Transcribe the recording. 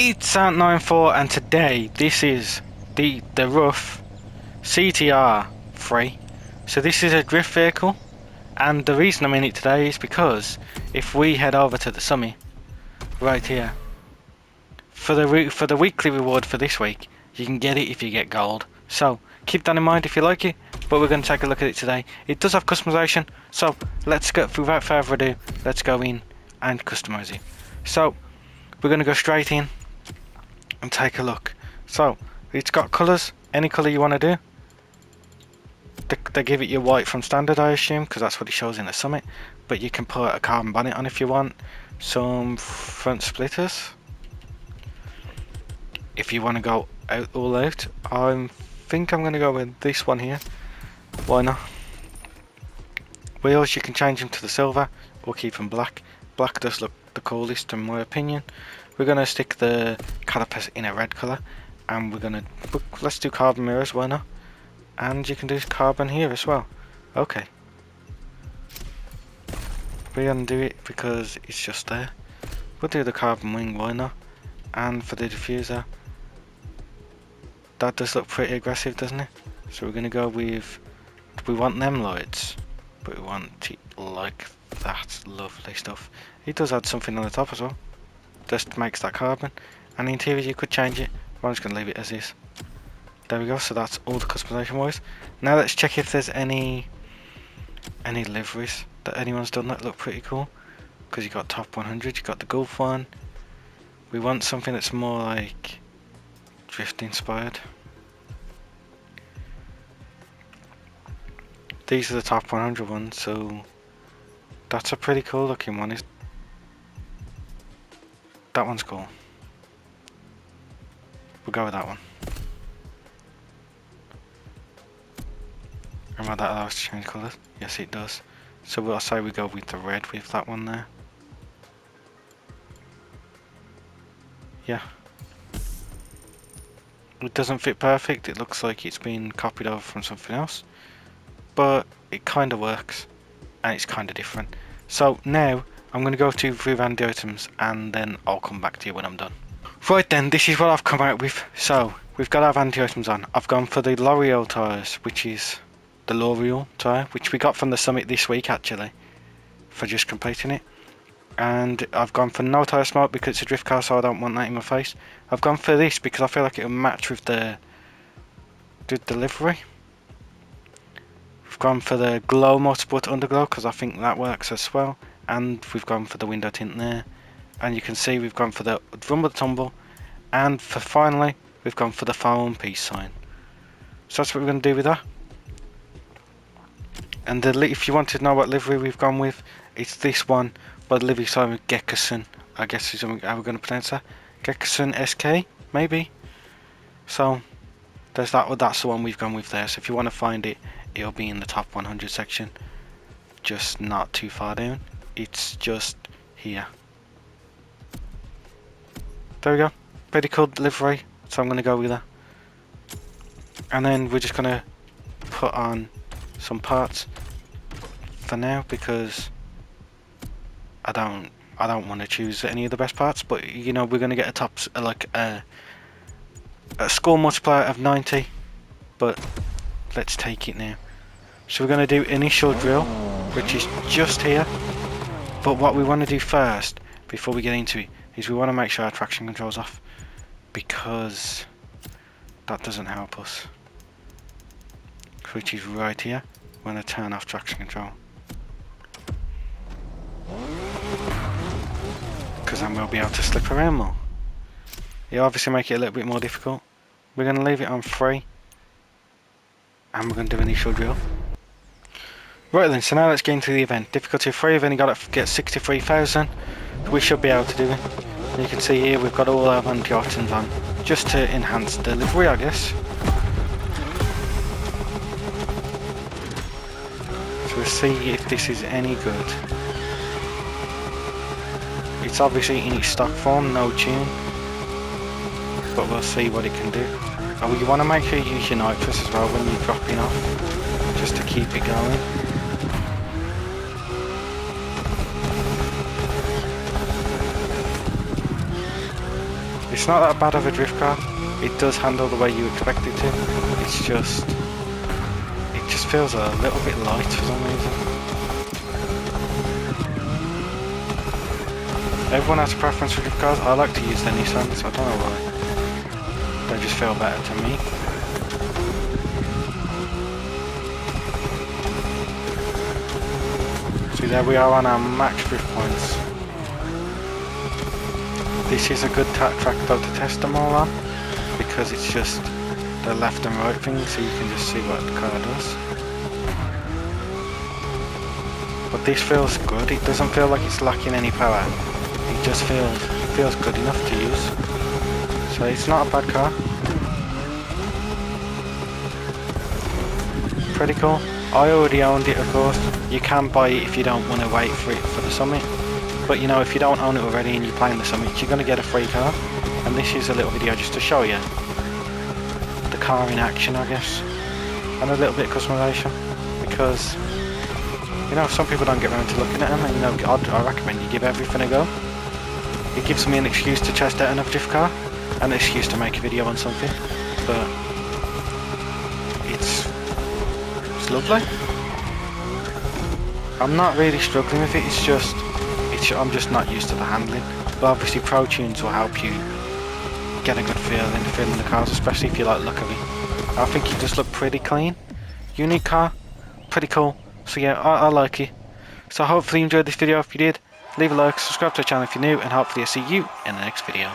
It's at 9:04 and today this is the RUF CTR-3. So this is a drift vehicle, and the reason I'm in it today is because if we head over to the summit right here for the weekly reward for this week, you can get it if you get gold. So keep that in mind if you like it, but we're going to take a look at it today. It does have customization, so let's go, without further ado, let's go in and customize it. So we're going to go straight in and take a look. So it's got colours, any colour you want to do. They give it you white from standard, I assume, because that's what it shows in the summit, but you can put a carbon bonnet on if you want. Some front splitters if you want to go all out. I think I'm going to go with this one here, why not. Wheels, you can change them to the silver or keep them black. Black does look the coolest in my opinion. We're going to stick the calipers in a red colour, and let's do carbon mirrors, why not. And you can do carbon here as well. Okay, we're going to do it because it's just there. We'll do the carbon wing, why not. And for the diffuser, that does look pretty aggressive, doesn't it? So we're going to go with, we want them lights, but we want it like that. Lovely stuff. It does add something on the top as well, just makes that carbon. And the interior, you could change it, but I'm just going to leave it as is. There we go, so that's all the customization wise. Now let's check if there's any liveries that anyone's done that look pretty cool. Because you got top 100, you got the Gulf one. We want something that's more like drift inspired. These are the top 100 ones, so that's a pretty cool looking one. That one's cool. We'll go with that one. Remember that allows to change colours? Yes, it does. So we'll say we go with the red with that one there. Yeah. It doesn't fit perfect, it looks like it's been copied over from something else, but it kind of works and it's kind of different. So now I'm going to go through Vanity items and then I'll come back to you when I'm done. Right then, this is what I've come out with. So we've got our Vanity items on. I've gone for the L'Oreal tyres, which is the L'Oreal tyre, which we got from the summit this week actually, for just completing it. And I've gone for no tyre smoke because it's a drift car, so I don't want that in my face. I've gone for this because I feel like it'll match with the livery. We've gone for the glow motorsport underglow because I think that works as well. And we've gone for the window tint there. And you can see we've gone for the rumble tumble. And for finally, we've gone for the foam peace sign. So that's what we're going to do with that. And if you want to know what livery we've gone with, it's this one by the livery sign with Gekkerson, I guess is how we're going to pronounce that. Gekkerson SK, maybe. So there's that. That's the one we've gone with there. So if you want to find it, it'll be in the top 100 section, just not too far down. It's just here. There we go. Pretty cool livery. So I'm going to go with that. And then we're just going to put on some parts for now because I don't want to choose any of the best parts, but you know, we're going to get a score multiplier of 90, but let's take it now. So we're going to do initial drill, which is just here, but what we want to do first before we get into it is we want to make sure our traction control's off, because that doesn't help us, which is right here. We're going to turn off traction control, because then we'll be able to slip around more. It'll obviously make it a little bit more difficult. We're going to leave it on 3 and we're going to do initial drill. Right then, so now let's get into the event. Difficulty of 3, we've only got to get 63,000. We should be able to do it. And you can see here we've got all our Vanity items on, just to enhance the livery, I guess. So we'll see if this is any good. It's obviously in its stock form, no tune, but we'll see what it can do. Oh, you want to make sure you use your nitrous as well when you're dropping off, just to keep it going. It's not that bad of a drift car. It does handle the way you expect it to. It's just, it just feels a little bit light for some reason. Everyone has a preference for drift cars. I like to use the Nissans, I don't know why. They just feel better to me. See, there we are on our max drift points. This is a good track though to test them all on, because it's just the left and right thing, so you can just see what the car does. But this feels good. It doesn't feel like it's lacking any power. It just feels good enough to use. So it's not a bad car. Pretty cool. I already owned it, of course. You can buy it if you don't want to wait for it for the summit. But you know, if you don't own it already and you're playing the summit, you're going to get a free car. And this is a little video just to show you the car in action, I guess. And a little bit of customization. Because, you know, some people don't get around to looking at them. And you know, I recommend you give everything a go. It gives me an excuse to test out another drift car. And an excuse to make a video on something. But it's lovely. I'm not really struggling with it, I'm just not used to the handling. But obviously Pro Tunes will help you get a good feeling the cars, especially if you like the look of it. I think it just looked pretty clean. Unique car, pretty cool. So yeah, I like it. So hopefully you enjoyed this video. If you did, leave a like, subscribe to the channel if you're new, and hopefully I'll see you in the next video.